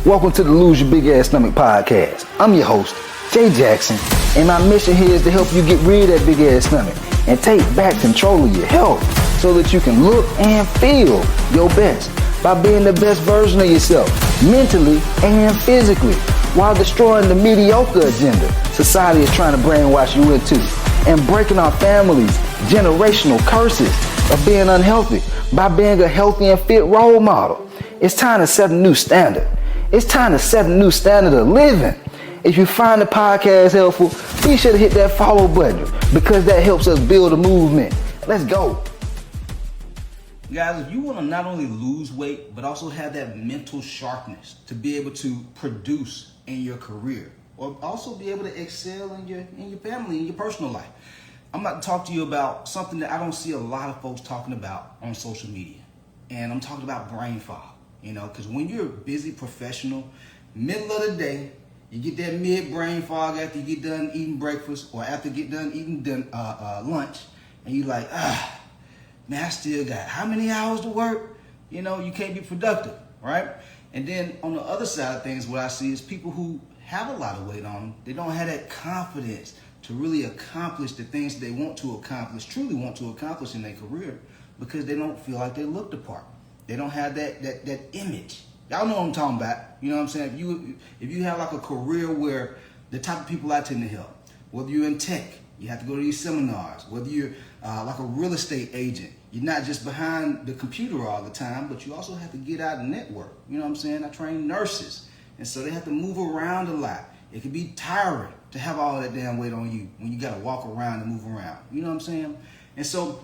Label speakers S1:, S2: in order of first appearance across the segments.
S1: Welcome to the Lose Your Big Ass Stomach podcast. I'm your host, Jay Jackson, and my mission here is to help you get rid of that big ass stomach and take back control of your health so that you can look and feel your best by being the best version of yourself, mentally and physically, while destroying the mediocre agenda society is trying to brainwash you into, and breaking our families' generational curses of being unhealthy by being a healthy and fit role model. It's time to set a new standard. It's time to set a new standard of living. If you find the podcast helpful, be sure to hit that follow button because that helps us build a movement. Let's go.
S2: Guys, if you want to not only lose weight, but also have that mental sharpness to be able to produce in your career, or also be able to excel in your family, in your personal life, I'm about to talk to you about something that I don't see a lot of folks talking about on social media. And I'm talking about brain fog. You know, because when you're a busy professional, middle of the day, you get that mid-brain fog after you get done eating breakfast or after you get done eating lunch, and you're like, man, I still got how many hours to work? You know, you can't be productive, right? And then on the other side of things, what I see is people who have a lot of weight on them, they don't have that confidence to really accomplish the things they want to accomplish, truly want to accomplish in their career, because they don't feel like they look the part. They don't have that image. Y'all know what I'm talking about. You know what I'm saying? If you have like a career where the type of people I tend to help, whether you're in tech, you have to go to these seminars, whether you're like a real estate agent, you're not just behind the computer all the time, but you also have to get out and network. You know what I'm saying? I train nurses, and so they have to move around a lot. It can be tiring to have all that damn weight on you when you got to walk around and move around. You know what I'm saying? And so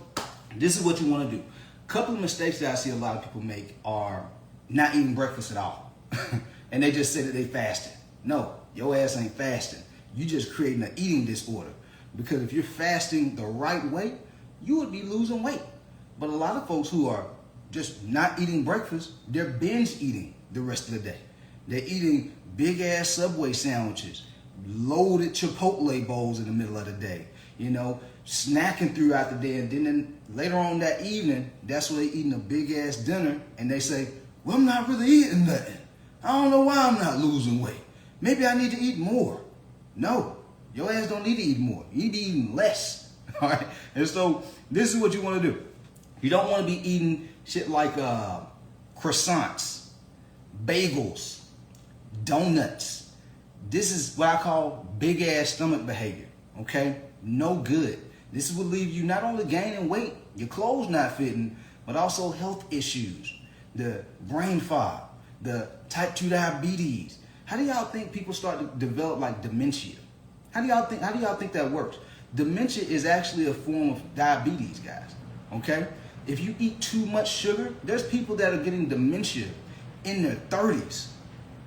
S2: this is what you want to do. Couple of mistakes that I see a lot of people make are not eating breakfast at all. And they just say that they fasting. No, your ass ain't fasting. You just creating an eating disorder. Because if you're fasting the right way, you would be losing weight. But a lot of folks who are just not eating breakfast, they're binge eating the rest of the day. They're eating big ass Subway sandwiches, loaded Chipotle bowls in the middle of the day, you know, snacking throughout the day, and then later on that evening, that's when they eating a big ass dinner, and they say, well, I'm not really eating nothing. I don't know why I'm not losing weight. Maybe I need to eat more. No, your ass don't need to eat more. You need to be eating less. All right. And so this is what you want to do. You don't want to be eating shit like croissants, bagels, donuts. This is what I call big ass stomach behavior. Okay? No good. This will leave you not only gaining weight, your clothes not fitting, but also health issues, the brain fog, the type 2 diabetes. How do y'all think people start to develop like dementia? How do y'all think that works? Dementia is actually a form of diabetes, guys. Okay? If you eat too much sugar, there's people that are getting dementia in their 30s.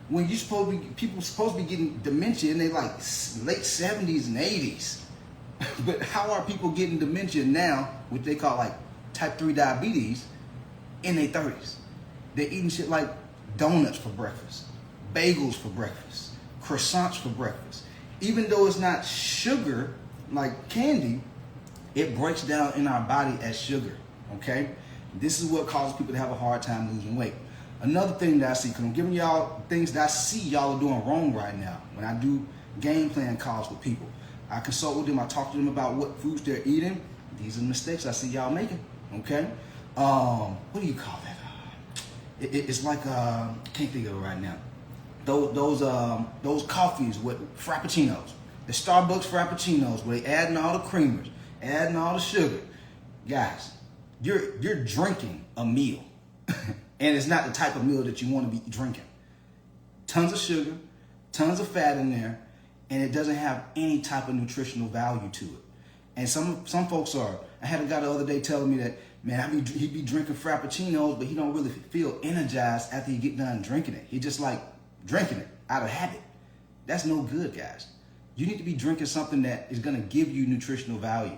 S2: When people supposed to be getting dementia in their like late 70s and 80s. But how are people getting dementia now, which they call like type 3 diabetes, in their 30s? They're eating shit like donuts for breakfast, bagels for breakfast, croissants for breakfast. Even though it's not sugar like candy, it breaks down in our body as sugar, okay? This is what causes people to have a hard time losing weight. Another thing that I see, because I'm giving y'all things that I see y'all are doing wrong right now when I do game plan calls with people. I consult with them. I talk to them about what foods they're eating. These are the mistakes I see y'all making. Okay, what do you call that? It's like I can't think of it right now. Those coffees with frappuccinos, the Starbucks frappuccinos, where they adding all the creamers, adding all the sugar. Guys, you're drinking a meal, and it's not the type of meal that you want to be drinking. Tons of sugar, tons of fat in there. And it doesn't have any type of nutritional value to it. And some folks are. I had a guy the other day telling me that, man, he'd be drinking frappuccinos, but he don't really feel energized after he get done drinking it. He just like drinking it out of habit. That's no good, guys. You need to be drinking something that is going to give you nutritional value.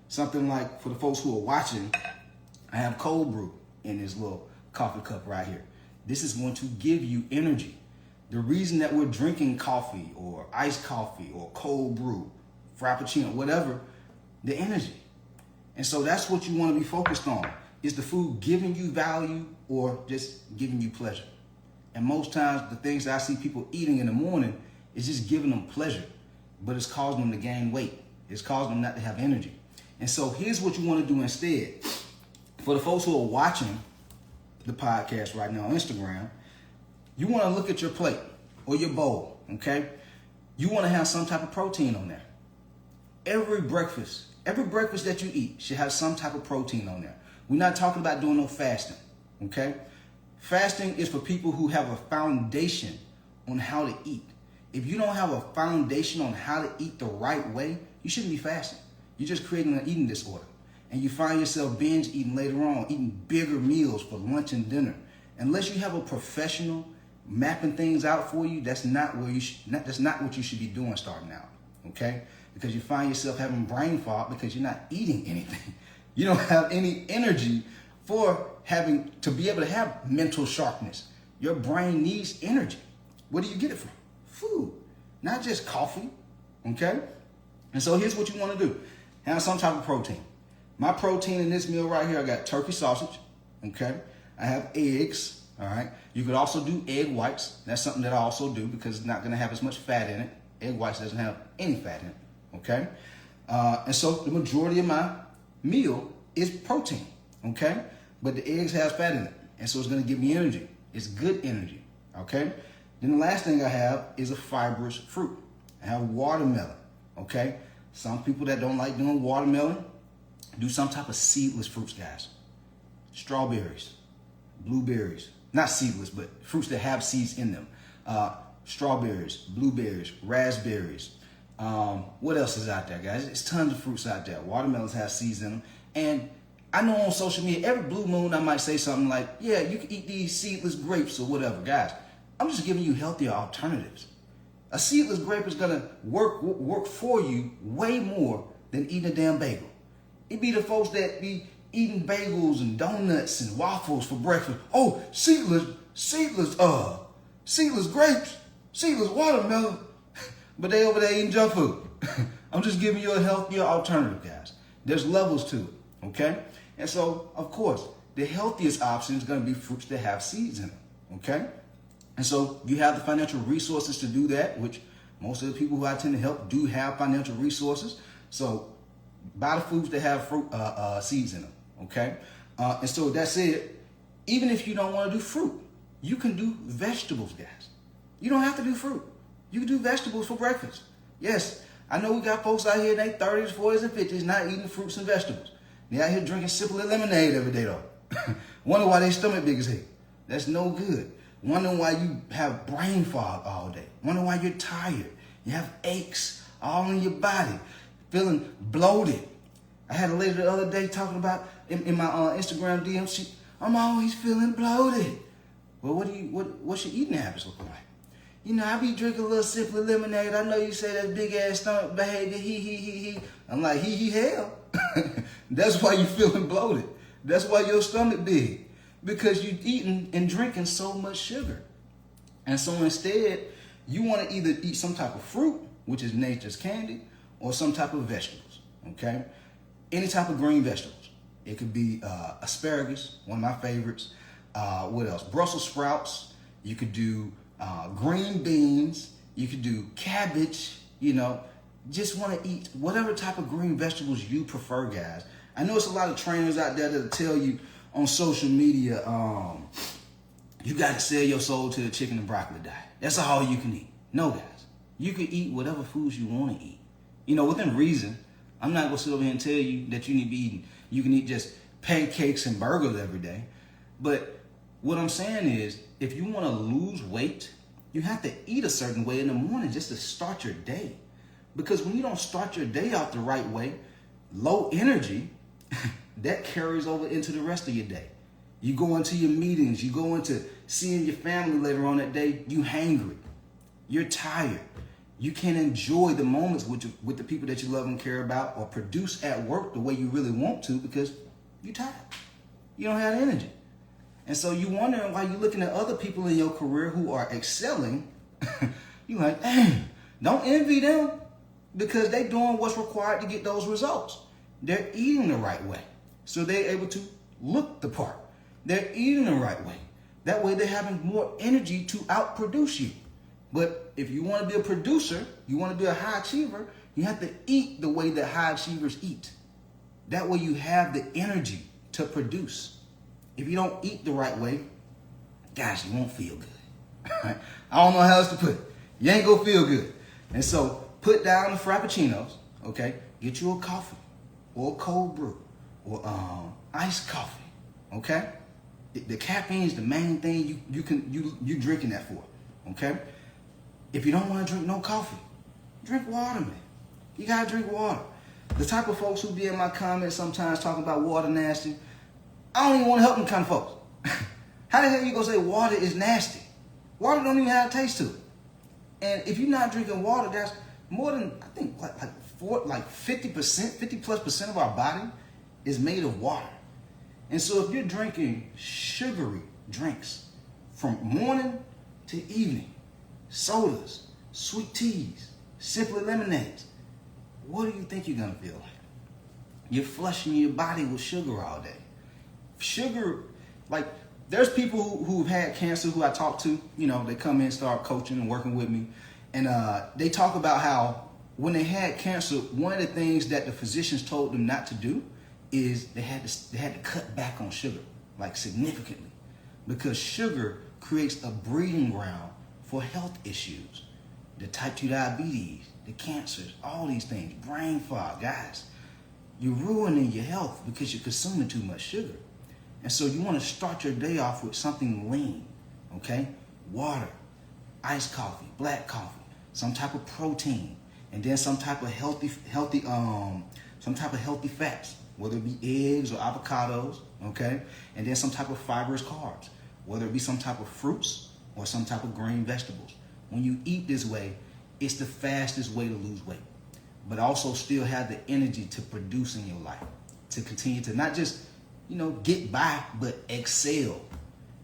S2: Something like, for the folks who are watching, I have cold brew in this little coffee cup right here. This is going to give you energy. The reason that we're drinking coffee or iced coffee or cold brew, frappuccino, whatever, the energy. And so that's what you want to be focused on. Is the food giving you value or just giving you pleasure? And most times the things that I see people eating in the morning is just giving them pleasure, but it's causing them to gain weight. It's causing them not to have energy. And so here's what you want to do instead. For the folks who are watching the podcast right now on Instagram, you want to look at your plate or your bowl, okay? You want to have some type of protein on there. Every breakfast that you eat should have some type of protein on there. We're not talking about doing no fasting, okay? Fasting is for people who have a foundation on how to eat. If you don't have a foundation on how to eat the right way, you shouldn't be fasting. You're just creating an eating disorder. And you find yourself binge eating later on, eating bigger meals for lunch and dinner. Unless you have a professional mapping things out for you, that's not what you should be doing starting out, okay? Because you find yourself having brain fog because you're not eating anything. You don't have any energy for having to be able to have mental sharpness. Your brain needs energy. Where do you get it from? Food, not just coffee, okay? And so here's what you want to do. Have some type of protein. My protein in this meal right here, I got turkey sausage, okay? I have eggs, all right? You could also do egg whites. That's something that I also do because it's not going to have as much fat in it. Egg whites doesn't have any fat in it, okay? And so the majority of my meal is protein, okay? But the eggs have fat in it, and so it's going to give me energy. It's good energy, okay? Then the last thing I have is a fibrous fruit. I have watermelon, okay? Some people that don't like doing watermelon, do some type of seedless fruits, guys. Strawberries, blueberries, not seedless, but fruits that have seeds in them. Strawberries, blueberries, raspberries. What else is out there, guys? It's tons of fruits out there. Watermelons have seeds in them. And I know on social media, every blue moon, I might say something like, yeah, you can eat these seedless grapes or whatever. Guys, I'm just giving you healthier alternatives. A seedless grape is going to work for you way more than eating a damn bagel. It be the folks that be eating bagels and donuts and waffles for breakfast. Oh, seedless grapes, seedless watermelon. But they over there eating junk food. I'm just giving you a healthier alternative, guys. There's levels to it, okay? And so, of course, the healthiest option is going to be fruits that have seeds in them, okay? And so you have the financial resources to do that, which most of the people who I tend to help do have financial resources. So buy the foods that have fruit, seeds in them, okay? And so that's it. Even if you don't want to do fruit, you can do vegetables, guys. You don't have to do fruit. You can do vegetables for breakfast. Yes, I know we got folks out here in their 30s, 40s, and 50s not eating fruits and vegetables. They're out here drinking Simply lemonade every day, though. Wonder why their stomach big as hell. That's no good. Wonder why you have brain fog all day. Wonder why you're tired. You have aches all in your body. Feeling bloated. I had a lady the other day talking about in my Instagram DM, I'm always feeling bloated. Well, what's your eating habits look like? You know, I be drinking a little Simply lemonade. I know you say that big ass stomach behavior, he. I'm like, he hell. That's why you feeling bloated. That's why your stomach big. Because you're eating and drinking so much sugar. And so instead, you want to either eat some type of fruit, which is nature's candy, or some type of vegetables, okay? Any type of green vegetables. It could be asparagus, one of my favorites. What else? Brussels sprouts. You could do green beans. You could do cabbage, you know. Just want to eat whatever type of green vegetables you prefer, guys. I know it's a lot of trainers out there that'll tell you on social media, you got to sell your soul to the chicken and broccoli diet. That's all you can eat. No, guys. You can eat whatever foods you want to eat. You know, within reason. I'm not going to sit over here and tell you that you need to be eating. You can eat just pancakes and burgers every day. But what I'm saying is, if you want to lose weight, you have to eat a certain way in the morning just to start your day. Because when you don't start your day out the right way, low energy, that carries over into the rest of your day. You go into your meetings, you go into seeing your family later on that day, you hangry, you're tired. You can't enjoy the moments with the people that you love and care about or produce at work the way you really want to because you're tired. You don't have energy. And so you're wondering why you're looking at other people in your career who are excelling. You're like, dang, don't envy them because they're doing what's required to get those results. They're eating the right way. So they're able to look the part. They're eating the right way. That way they're having more energy to outproduce you. But if you want to be a producer, you want to be a high achiever, you have to eat the way that high achievers eat. That way you have the energy to produce. If you don't eat the right way, gosh, you won't feel good. I don't know how else to put it. You ain't gonna feel good. And so put down the frappuccinos, okay? Get you a coffee or a cold brew or iced coffee, okay? The caffeine is the main thing you drinking that for, okay? If you don't want to drink no coffee, drink water, man. You gotta drink water. The type of folks who be in my comments sometimes talking about water nasty, I don't even want to help them kind of folks. How the hell you gonna say water is nasty? Water don't even have a taste to it. And if you're not drinking water, that's more than, I think, like 50%, 50+% of our body is made of water. And so if you're drinking sugary drinks from morning to evening, sodas, sweet teas, simply lemonades, what do you think you're gonna feel like? You're flushing your body with sugar all day. Sugar, like, there's people who've had cancer who I talk to, they come in and start coaching and working with me. And they talk about how when they had cancer, one of the things that the physicians told them not to do is they had to cut back on sugar, like significantly, because sugar creates a breeding ground for health issues. The type 2 diabetes, the cancers, all these things, brain fog, guys. You're ruining your health because you're consuming too much sugar. And so you want to start your day off with something lean, okay? Water, iced coffee, black coffee, some type of protein, and then some type of healthy fats, whether it be eggs or avocados, okay? And then some type of fibrous carbs, whether it be some type of fruits or some type of green vegetables. When you eat this way, it's the fastest way to lose weight, but also still have the energy to produce in your life, to continue to not just get by, but excel.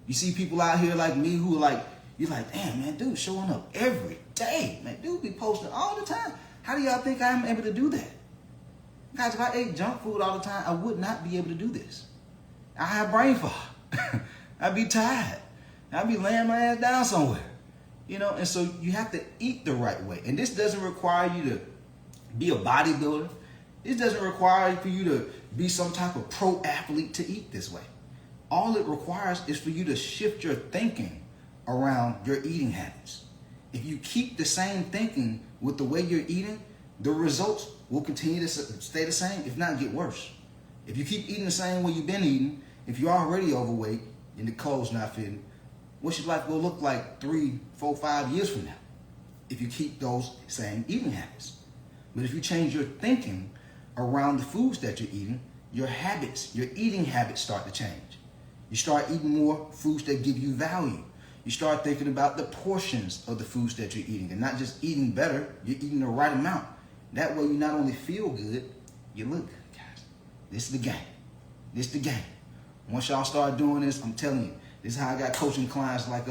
S2: You see people out here like me who you're like, damn, man, dude showing up every day. Man, dude be posting all the time. How do y'all think I'm able to do that? Guys, if I ate junk food all the time, I would not be able to do this. I have brain fog. I'd be tired. I'd be laying my ass down somewhere. And so you have to eat the right way. And this doesn't require you to be a bodybuilder. It doesn't require for you to be some type of pro athlete to eat this way. All it requires is for you to shift your thinking around your eating habits. If you keep the same thinking with the way you're eating, the results will continue to stay the same, if not get worse. If you keep eating the same way you've been eating, if you're already overweight and the clothes not fitting, what's your life going to look like 3, 4, 5 years from now? If you keep those same eating habits. But if you change your thinking around the foods that you're eating, your eating habits start to change. You start eating more foods that give you value. You start thinking about the portions of the foods that you're eating, and not just eating better, you're eating the right amount. That way you not only feel good, you look good, guys. This is the game. This is the game. Once y'all start doing this, I'm telling you, this is how I got coaching clients like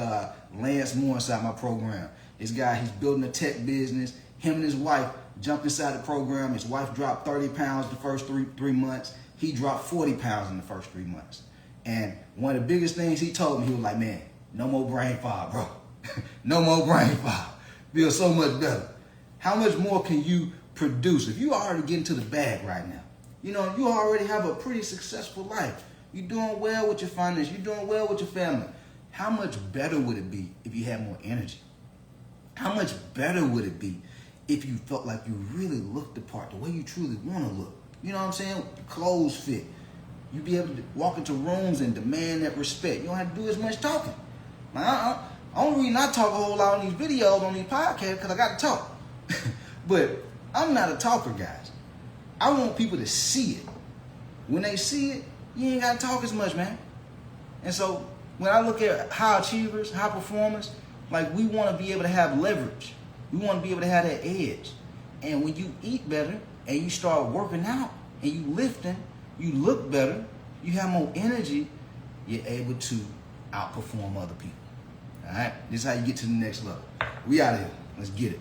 S2: Lance Moore inside my program. This guy, he's building a tech business. Him and his wife jumped inside the program. His wife dropped 30 pounds the first three months. He dropped 40 pounds in the first 3 months. And one of the biggest things he told me, he was like, man, no more brain fog, bro. No more brain fog. Feel so much better. How much more can you produce? If you already get into the bag right now, you already have a pretty successful life. You're doing well with your finances. You're doing well with your family. How much better would it be if you had more energy? How much better would it be if you felt like you really looked the part, the way you truly want to look? You know what I'm saying? Clothes fit. You'd be able to walk into rooms and demand that respect. You don't have to do as much talking. Only reason I talk a whole lot on these videos, on these podcasts, because I got to talk. But I'm not a talker, guys. I want people to see it. When they see it, you ain't got to talk as much, man. And so when I look at high achievers, high performers, like, we want to be able to have leverage. We want to be able to have that edge. And when you eat better and you start working out and you lifting, you look better, you have more energy, you're able to outperform other people. All right? This is how you get to the next level. We out of here. Let's get it.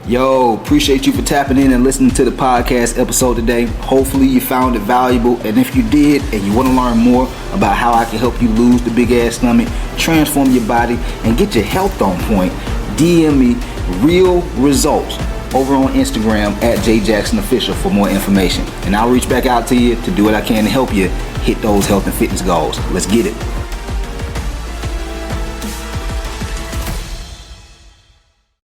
S1: Yo, appreciate you for tapping in and listening to the podcast episode today. Hopefully you found it valuable, and if you did and you want to learn more about how I can help you lose the big ass stomach, transform your body, and get your health on point, DM me real results over on Instagram at JJacksonOfficial for more information. And I'll reach back out to you to do what I can to help you hit those health and fitness goals. Let's get it.